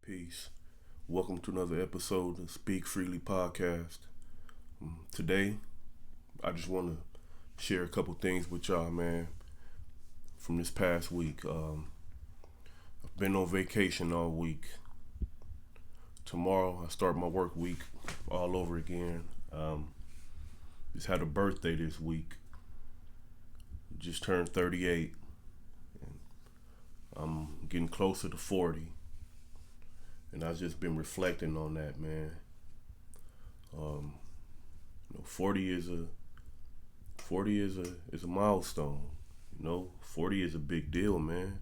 Peace. Welcome to another episode of Speak Freely Podcast. Today, I just want to share a couple things with y'all, man, from this past week. I've been on vacation all week. Tomorrow, I start my work week all over again. Just had a birthday this week. Just turned 38. And I'm getting closer to 40. And I've just been reflecting on that, man. 40 is a milestone. 40 is a big deal, man.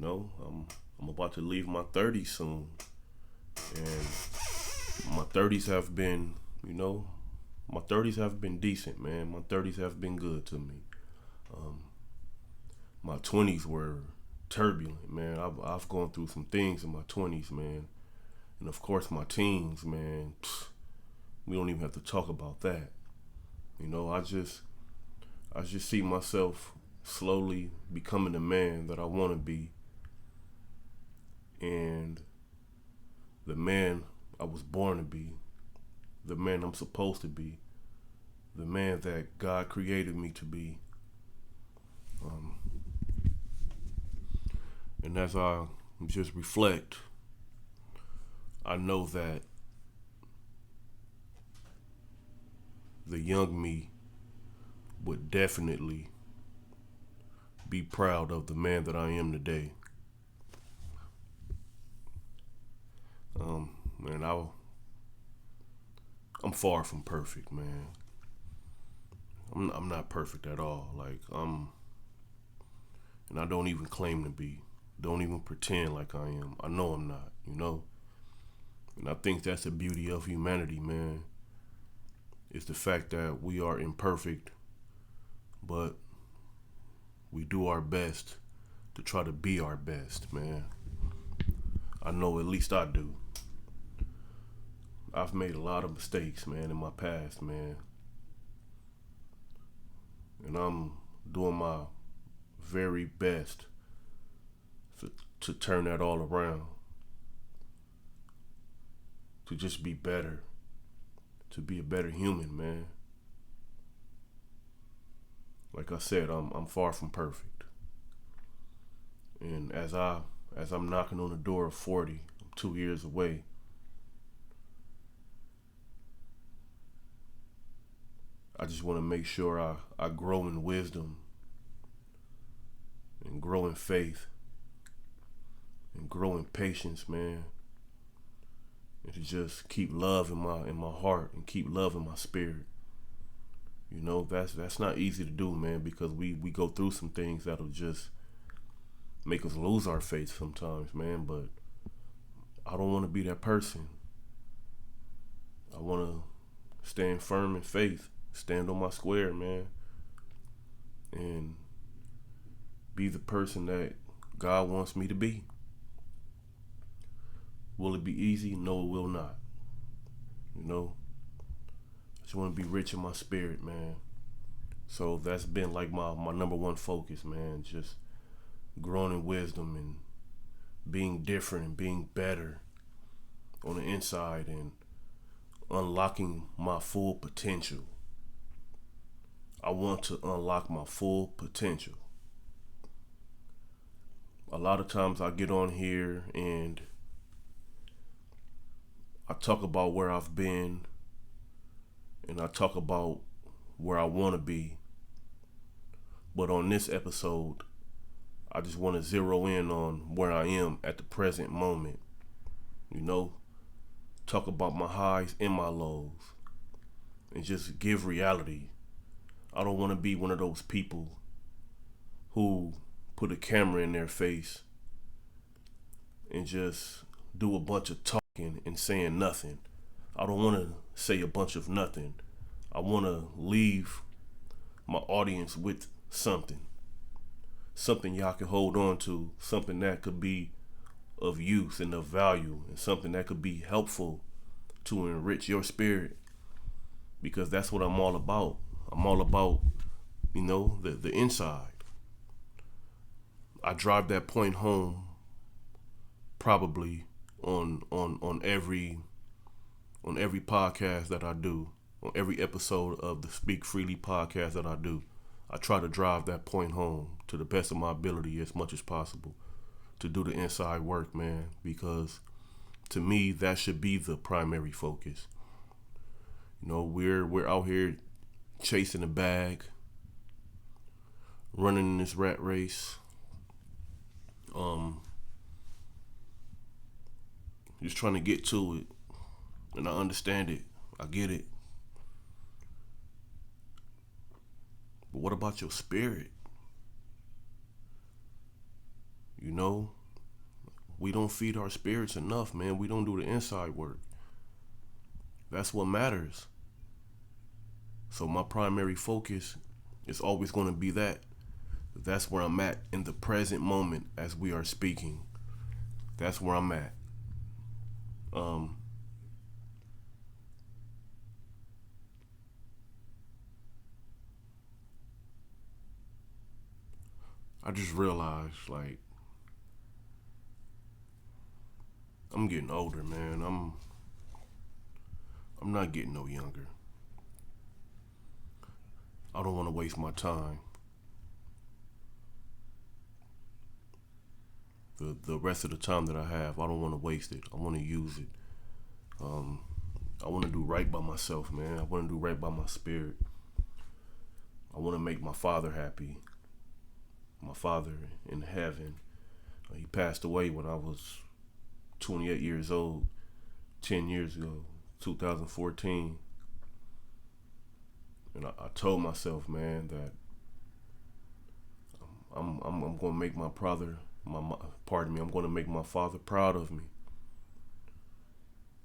I'm about to leave my 30s soon, and my 30s have been, my 30s have been decent, man. My 30s have been good to me. My 20s were turbulent, man. I've gone through some things in my 20s, man, and of course my teens, man. We don't even have to talk about that. I just see myself slowly becoming the man that I want to be, and the man I was born to be, the man I'm supposed to be, the man that God created me to be. And as I just reflect, I know that the young me would definitely be proud of the man that I am today. Man, I'm far from perfect, man. I'm not perfect at all. And I don't even claim to be. Don't even pretend like I am. I know I'm not, And I think that's the beauty of humanity, man. It's the fact that we are imperfect, but we do our best to try to be our best, man. I know, at least I do. I've made a lot of mistakes, man, in my past, man. And I'm doing my very best to turn that all around. To just be better. To be a better human, man. Like I said, I'm far from perfect. And as I'm knocking on the door of 40, I'm 2 years away. I just want to make sure I grow in wisdom and grow in faith and grow in patience, man. And to just keep love in my heart and keep love in my spirit. That's not easy to do, man, because we go through some things that'll just make us lose our faith sometimes, man. But I don't want to be that person. I want to stand firm in faith, stand on my square, man, and be the person that God wants me to be. Will it be easy? No, it will not. I just want to be rich in my spirit, man. So that's been like my number one focus, man. Just growing in wisdom and being different and being better on the inside and unlocking my full potential. I want to unlock my full potential. A lot of times I get on here and I talk about where I've been and I talk about where I want to be. But on this episode, I just want to zero in on where I am at the present moment. Talk about my highs and my lows and just give reality. I don't want to be one of those people who put a camera in their face and just do a bunch of talking and saying nothing. I don't want to say a bunch of nothing. I want to leave my audience with something y'all can hold on to, something that could be of use and of value, and something that could be helpful to enrich your spirit, because that's what I'm all about. I'm all about, the inside. I drive that point home probably on every podcast that I do, on every episode of the Speak Freely podcast that I do. I try to drive that point home to the best of my ability as much as possible to do the inside work, man, because to me that should be the primary focus. You know, we're out here chasing a bag, running in this rat race, um, just trying to get to it. And I understand it. I get it. But what about your spirit? You know, we don't feed our spirits enough, man. We don't do the inside work. That's what matters. So my primary focus is always going to be that. That's where I'm at in the present moment as we are speaking. That's where I'm at. I just realized, like, I'm getting older, man. I'm not getting no younger. I don't want to waste my time. The rest of the time that I have, I don't want to waste it. I want to use it. I want to do right by myself, man. I want to do right by my spirit. I want to make my father happy. My father in heaven. He passed away when I was 28 years old, 10 years ago, 2014. And I told myself, man, that I'm going to make my father, I'm going to make my father proud of me.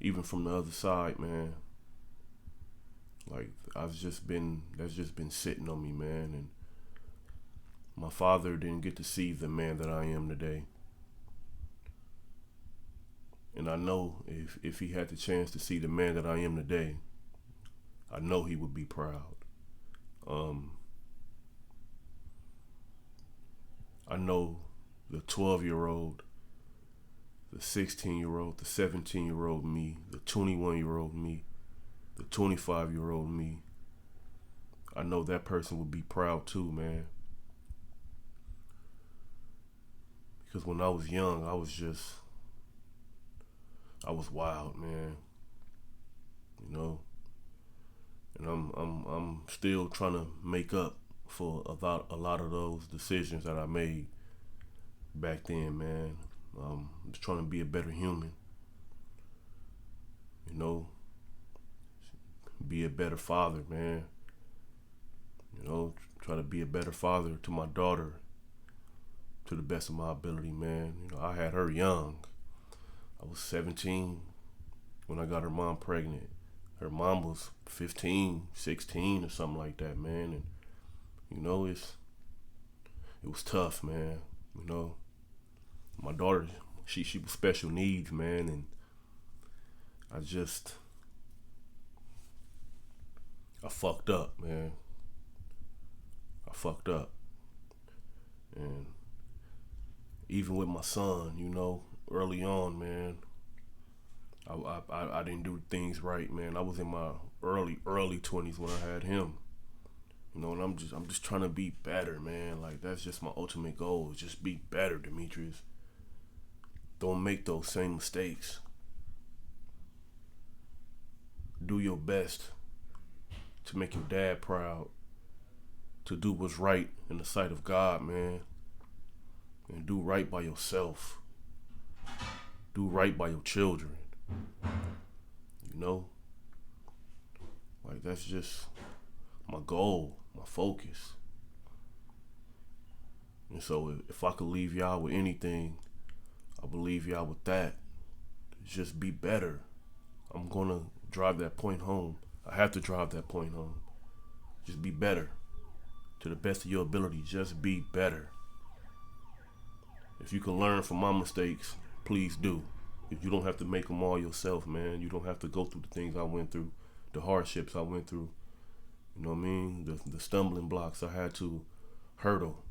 Even from the other side, man. Like, that's just been sitting on me, man. And my father didn't get to see the man that I am today. And I know if he had the chance to see the man that I am today, I know he would be proud. I know the 12-year-old, the 16-year-old, the 17-year-old me, the 21-year-old me, the 25-year-old me. I know that person would be proud too, man. Because when I was young, I was wild, man. You know, and I'm still trying to make up for a lot of those decisions that I made back then, man. Just trying to be a better human. You know, be a better father, man. You know, try to be a better father to my daughter to the best of my ability, man. You know, I had her young. I was 17 when I got her mom pregnant. Her mom was 15, 16 or something like that, man. And, you know, it was tough, man. You know, my daughter, she was special needs, man. And I fucked up, man. I fucked up. And even with my son, you know, early on, man, I didn't do things right, man. I was in my early 20s when I had him. You know, and I'm just trying to be better, man. Like, that's just my ultimate goal, is just be better, Demetrius. Don't make those same mistakes. Do your best to make your dad proud, to do what's right in the sight of God, man. And do right by yourself. Do right by your children. You know? Like, that's just my goal, my focus. And so if I could leave y'all with anything, I will leave y'all with that. Just be better. I'm gonna drive that point home. I have to drive that point home. Just be better. To the best of your ability, just be better. If you can learn from my mistakes, please do. If you don't have to make them all yourself, man. You don't have to go through the things I went through, the hardships I went through. You know what I mean? The stumbling blocks I had to hurdle.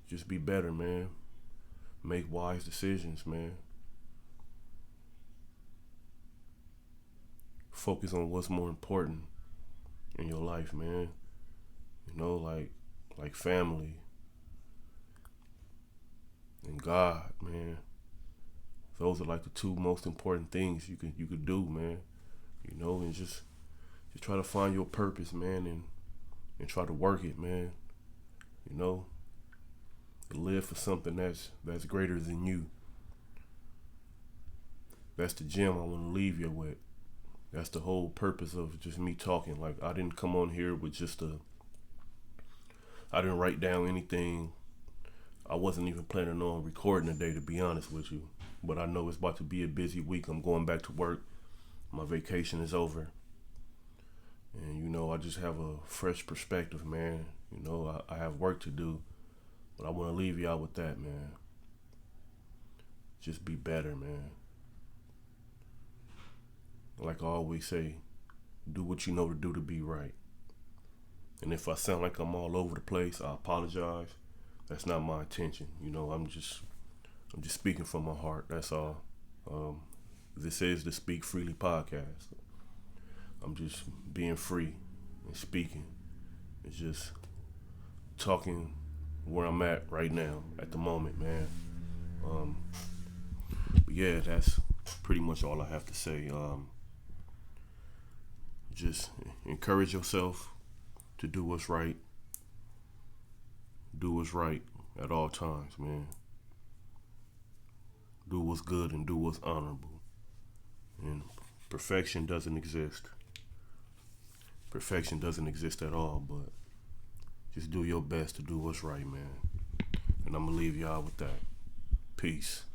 Just be better, man. make wise decisions, man. Focus on what's more important in your life, man. You know, like family and God, man. Those are like the two most important things you could do, man. You know, and just try to find your purpose, man, and try to work it, man. You know, live for something that's greater than you. That's the gem I want to leave you with. That's the whole purpose of just me talking. Like, I didn't come on here with I didn't write down anything. I wasn't even planning on recording today, to be honest with you. But I know it's about to be a busy week. I'm going back to work. My vacation is over. And, you know, I just have a fresh perspective, man. You know, I have work to do. But I want to leave y'all with that, man. Just be better, man. Like I always say, do what you know to do to be right. And if I sound like I'm all over the place, I apologize. That's not my intention. You know, I'm just speaking from my heart. That's all. This is the Speak Freely podcast. I'm just being free and speaking. It's just talking where I'm at right now, at the moment, man. But yeah, that's pretty much all I have to say. Just encourage yourself to do what's right. Do what's right at all times, man. Do what's good and do what's honorable. And perfection doesn't exist. Perfection doesn't exist at all, but just do your best to do what's right, man. And I'm going to leave y'all with that. Peace.